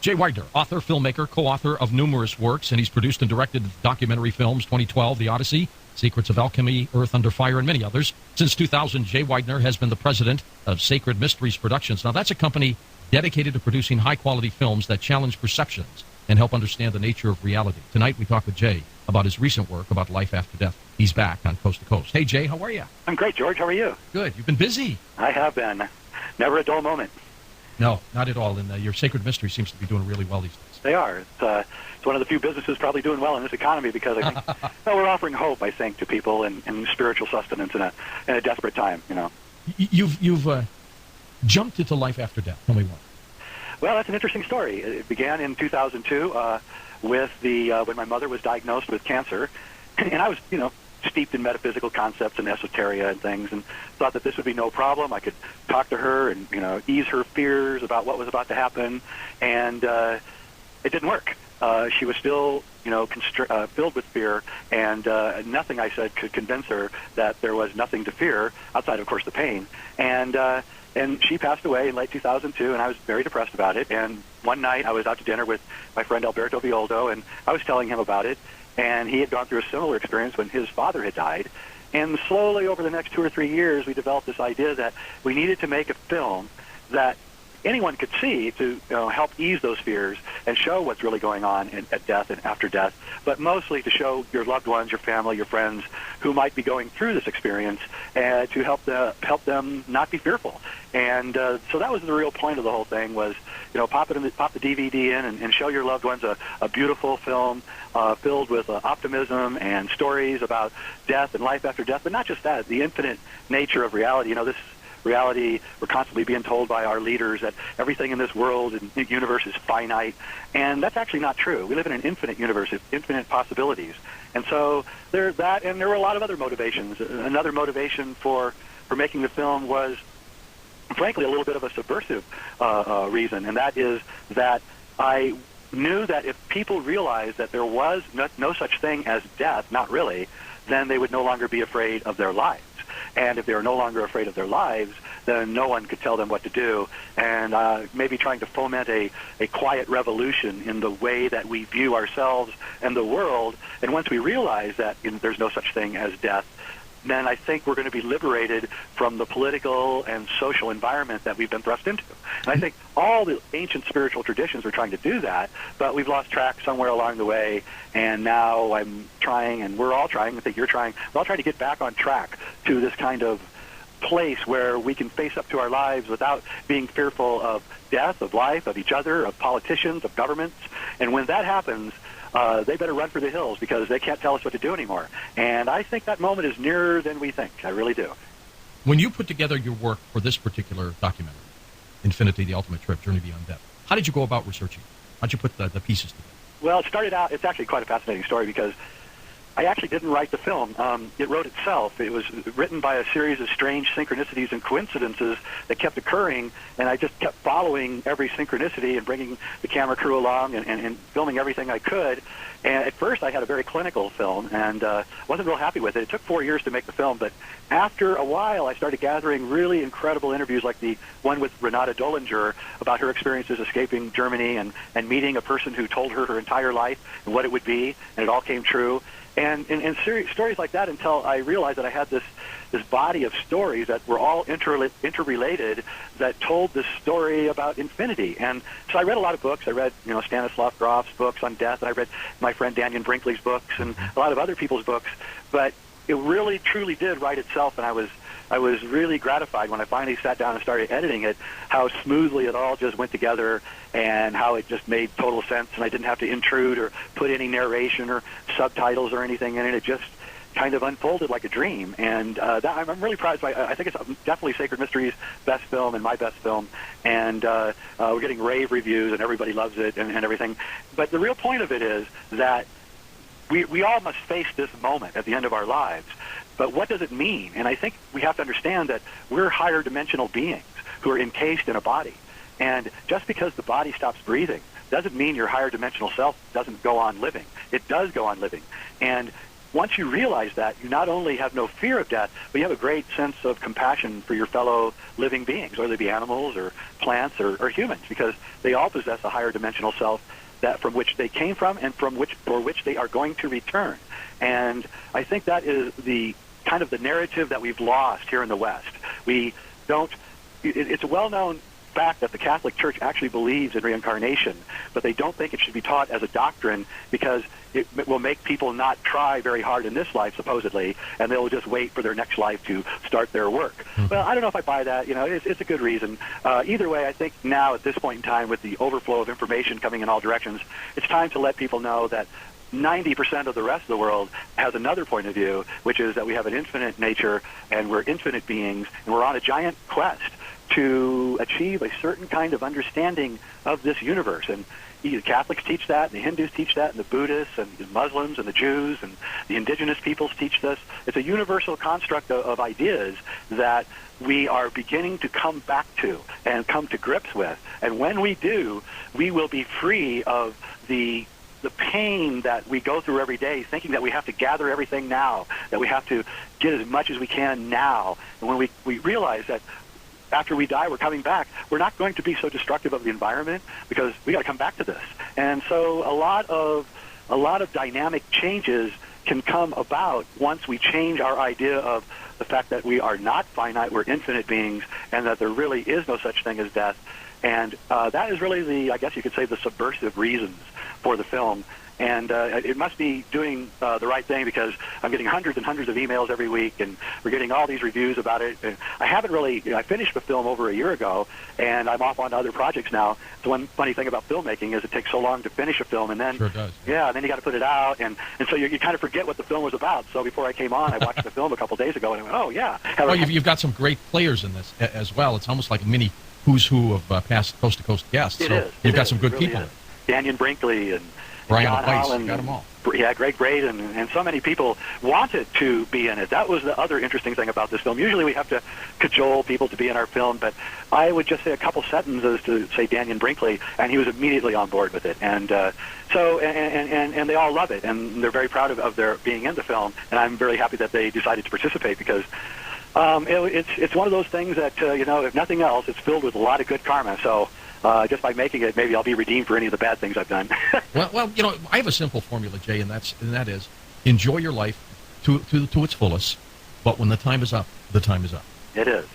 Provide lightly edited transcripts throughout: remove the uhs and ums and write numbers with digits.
Jay Weidner, author, filmmaker, co-author of numerous works, and he's produced and directed documentary films 2012, The Odyssey, Secrets of Alchemy, Earth Under Fire, and many others. Since 2000, Jay Weidner has been the president of Sacred Mysteries Productions. Now, that's a company dedicated to producing high-quality films that challenge perceptions and help understand the nature of reality. Tonight, we talk with Jay about his recent work about life after death. He's back on Coast to Coast. Hey, Jay, how are you? I'm great, George. How are you? Good. You've been busy. I have been. Never a dull moment. No, not at all. And your Sacred Mystery seems to be doing really well these days. They are. It's one of the few businesses probably doing well in this economy because I think we're offering hope, I think, to people and spiritual sustenance in a desperate time. You know. You've jumped into life after death. Tell me what. Well, that's an interesting story. It began in 2002 with when my mother was diagnosed with cancer, and I was, steeped in metaphysical concepts and esoteria and things, and thought that this would be no problem. I could talk to her and ease her fears about what was about to happen, and it didn't work. She was still filled with fear, and nothing I said could convince her that there was nothing to fear outside, of course, the pain. And she passed away in late 2002, and I was very depressed about it. And one night I was out to dinner with my friend Alberto Violdo, and I was telling him about it. And he had gone through a similar experience when his father had died. And slowly over the next 2 or 3 years, we developed this idea that we needed to make a film that anyone could see to help ease those fears and show what's really going on at death and after death, but mostly to show your loved ones, your family, your friends who might be going through this experience, and to help them not be fearful. And so that was the real point of the whole thing was, pop the DVD in and show your loved ones a beautiful film filled with optimism and stories about death and life after death, but not just that, the infinite nature of reality. This reality, we're constantly being told by our leaders that everything in this world and universe is finite, and that's actually not true. We live in an infinite universe, infinite possibilities. And so there's that, and there were a lot of other motivations. Another motivation for making the film was, frankly, a little bit of a subversive reason, and that is that I knew that if people realized that there was no such thing as death, not really, then they would no longer be afraid of their lives. And if they were no longer afraid of their lives, then no one could tell them what to do. And maybe trying to foment a quiet revolution in the way that we view ourselves and the world. And once we realize that there's no such thing as death, then I think we're going to be liberated from the political and social environment that we've been thrust into. And I think all the ancient spiritual traditions were trying to do that, but we've lost track somewhere along the way, and now I'm trying, and we're all trying, I think you're trying, we're all trying to get back on track to this kind of place where we can face up to our lives without being fearful of death, of life, of each other, of politicians, of governments. And when that happens, they better run for the hills because they can't tell us what to do anymore. And I think that moment is nearer than we think. I really do. When you put together your work for this particular documentary, Infinity, The Ultimate Trip, Journey Beyond Death, how did you go about researching it? How did you put the pieces together? Well, it started out, it's actually quite a fascinating story because I actually didn't write the film. It wrote itself. It was written by a series of strange synchronicities and coincidences that kept occurring, and I just kept following every synchronicity and bringing the camera crew along and filming everything I could. And at first I had a very clinical film and wasn't real happy with it. It took 4 years to make the film, but after a while I started gathering really incredible interviews like the one with Renata Dollinger about her experiences escaping Germany and meeting a person who told her entire life and what it would be, and it all came true. And stories like that until I realized that I had this body of stories that were all interrelated that told this story about infinity. And so I read a lot of books. I read, Stanislav Grof's books on death, and I read my friend Daniel Brinkley's books and a lot of other people's books. But it really, truly did write itself, and I was really gratified when I finally sat down and started editing it, how smoothly it all just went together and how it just made total sense, and I didn't have to intrude or put any narration or subtitles or anything in it. It just kind of unfolded like a dream, and I'm really proud. I think it's definitely Sacred Mysteries' best film and my best film, and we're getting rave reviews, and everybody loves it and everything. But the real point of it is that we all must face this moment at the end of our lives. But what does it mean? And I think we have to understand that we're higher dimensional beings who are encased in a body. And just because the body stops breathing doesn't mean your higher dimensional self doesn't go on living. It does go on living. And once you realize that, you not only have no fear of death, but you have a great sense of compassion for your fellow living beings, whether they be animals or plants or humans, because they all possess a higher dimensional self that from which they came from and for which they are going to return. And I think that is the kind of the narrative that we've lost here in the West. We don't. It's a well-known fact that the Catholic Church actually believes in reincarnation, but they don't think it should be taught as a doctrine because it will make people not try very hard in this life, supposedly, and they'll just wait for their next life to start their work. Mm-hmm. Well, I don't know if I buy that. It's a good reason. Either way, I think now at this point in time, with the overflow of information coming in all directions, it's time to let people know that 90% of the rest of the world has another point of view, which is that we have an infinite nature and we're infinite beings, and we're on a giant quest to achieve a certain kind of understanding of this universe. And the Catholics teach that, and the Hindus teach that, and the Buddhists, and the Muslims, and the Jews, and the indigenous peoples teach this. It's a universal construct of ideas that we are beginning to come back to and come to grips with. And when we do, we will be free of the pain that we go through every day, thinking that we have to gather everything now, that we have to get as much as we can now. And when we realize that after we die, we're coming back, we're not going to be so destructive of the environment because we got to come back to this. And so a lot of dynamic changes can come about once we change our idea of the fact that we are not finite, we're infinite beings, and that there really is no such thing as death. And that is really I guess you could say, the subversive reasons for the film. And it must be doing the right thing, because I'm getting hundreds and hundreds of emails every week, and we're getting all these reviews about it. And I haven't really, I finished the film over a year ago, and I'm off on other projects now. The one funny thing about filmmaking is it takes so long to finish a film, and then sure does. Yeah, and then you got to put it out, and so you kind of forget what the film was about. So before I came on, I watched the film a couple days ago, and I went, oh yeah. Well, you've got some great players in this as well. It's almost like a mini who's who of past coast to coast guests. It so is. You've got is. some good really people. Is. Daniel Brinkley and Brian John Weiss, Holland, you got them all. Yeah, Greg Braden, and so many people wanted to be in it. That was the other interesting thing about this film. Usually we have to cajole people to be in our film, but I would just say a couple sentences to say Daniel Brinkley, and he was immediately on board with it. And and they all love it, and they're very proud of their being in the film, and I'm very happy that they decided to participate, because it's one of those things that, if nothing else, it's filled with a lot of good karma. So just by making it, maybe I'll be redeemed for any of the bad things I've done. well, I have a simple formula, Jay, and that is enjoy your life to its fullest. But when the time is up, the time is up. It is,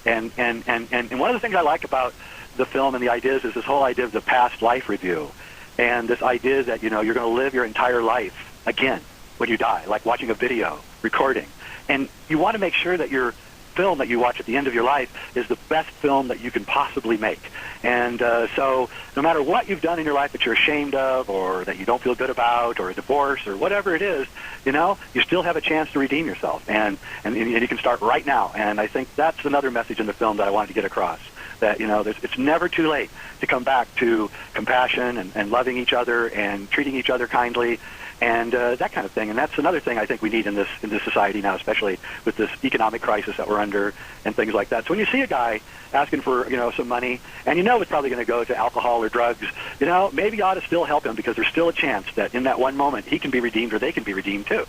and one of the things I like about the film and the ideas is this whole idea of the past life review, and this idea that you're going to live your entire life again when you die, like watching a video recording, and you want to make sure that your film that you watch at the end of your life is the best film that you can possibly make. And so no matter what you've done in your life that you're ashamed of, or that you don't feel good about, or a divorce, or whatever it is, you still have a chance to redeem yourself, and you can start right now. And I think that's another message in the film that I wanted to get across, that it's never too late to come back to compassion and loving each other and treating each other kindly, and that kind of thing. And that's another thing I think we need in this society now, especially with this economic crisis that we're under and things like that. So when you see a guy asking for some money, and it's probably going to go to alcohol or drugs, maybe you ought to still help him, because there's still a chance that in that one moment he can be redeemed, or they can be redeemed too.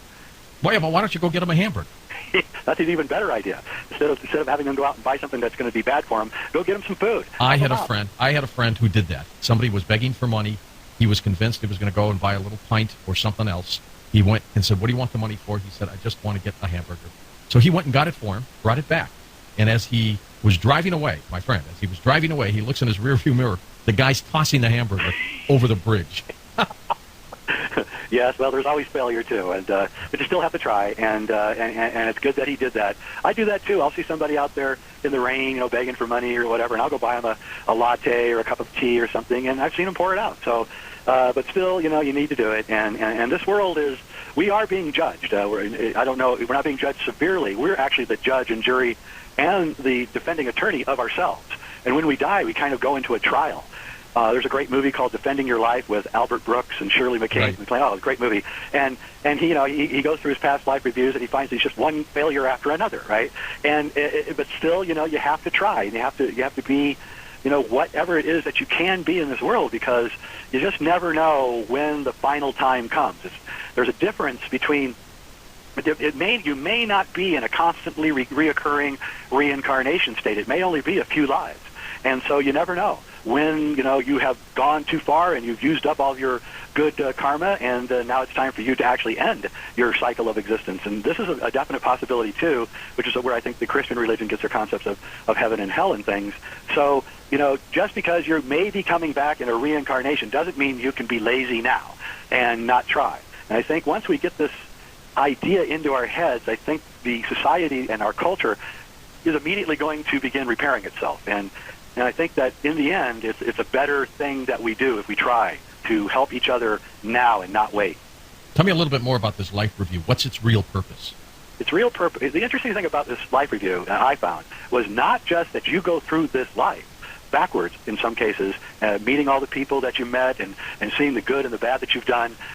Well, yeah, but why don't you go get him a hamburger? That's an even better idea. Instead of having them go out and buy something that's going to be bad for him, go get him some food. I had a friend who did that. Somebody was begging for money. He was convinced he was going to go and buy a little pint or something else. He went and said, "What do you want the money for?" He said, "I just want to get a hamburger." So he went and got it for him, brought it back. And as he was driving away, he looks in his rearview mirror. The guy's tossing the hamburger over the bridge. Yes, well, there's always failure too, but you still have to try, and it's good that he did that. I do that too. I'll see somebody out there in the rain, begging for money or whatever, and I'll go buy them a latte or a cup of tea or something, and I've seen them pour it out. So, but still, you need to do it, and this world we are being judged. We're not being judged severely. We're actually the judge and jury and the defending attorney of ourselves. And when we die, we kind of go into a trial. There's a great movie called Defending Your Life with Albert Brooks and Shirley MacLaine. Right. Oh, it's a great movie. And he goes through his past life reviews, and he finds he's just one failure after another, right? But still, you have to try, and you have to be, whatever it is that you can be in this world, because you just never know when the final time comes. There's a difference between You may not be in a constantly reoccurring reincarnation state. It may only be a few lives. And so you never know when, you have gone too far and you've used up all of your good karma, and now it's time for you to actually end your cycle of existence. And this is a definite possibility, too, which is where I think the Christian religion gets their concepts of heaven and hell and things. So, just because you may be coming back in a reincarnation doesn't mean you can be lazy now and not try. And I think once we get this idea into our heads, I think the society and our culture is immediately going to begin repairing itself. And I think that in the end, it's a better thing that we do if we try to help each other now and not wait. Tell me a little bit more about this life review. What's its real purpose? Its real purpose, the interesting thing about this life review I found was not just that you go through this life backwards in some cases, meeting all the people that you met and seeing the good and the bad that you've done,